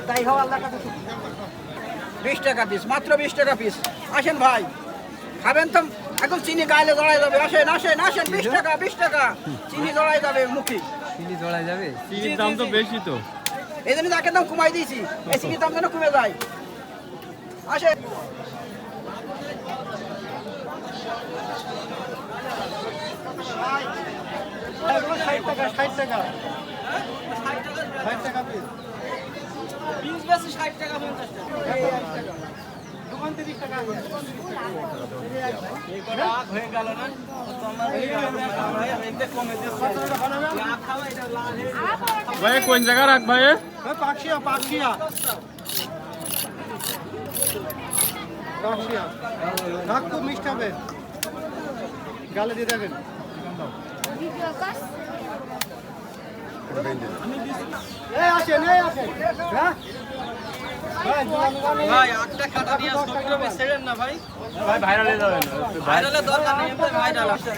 তাই হওয়া আল্লাহ কাছে 20 টাকা পিস, মাত্র 20 টাকা পিস। আসেন ভাই, খাবেন তো এখন চিনি গাইলে জড়াই যাবে। আসেন আসেন আসেন, 20 টাকা 20 টাকা চিনি জড়াই যাবে মুখি। চিনি জড়াই যাবে? চিনির দাম তো বেশি তো। এই জন্য তাকে দাম কমাই দিয়েছি, এই চিনির দাম যেন কমে যায়। আসেন এগুলো 60 টাকা 60 টাকা 60 টাকা পিস। পিস বেশি 60 টাকা 50 টাকা। দোকান 30 টাকা আছে। এই কটা আগ হয়ে গেল না তো আমার এই কমে দিচ্ছে। লাখ খাওয়া এটা লাল হয়ে ভাই কোন জায়গা রাখ ভাই? পাকশিয়া পাকশিয়া পাকশিয়া রাখ, খুব মিষ্টি হবে, গালে দিয়ে দেখেন। এই আসেন এই আসেন। হ্যাঁ ভাই আটটা কাটা দিয়ে সবগুলো ছেড়েন না ভাই। ভাই ভাইরালে যাবেন। ভাইরালের দরকার নেই, ভাইরাল আসছে।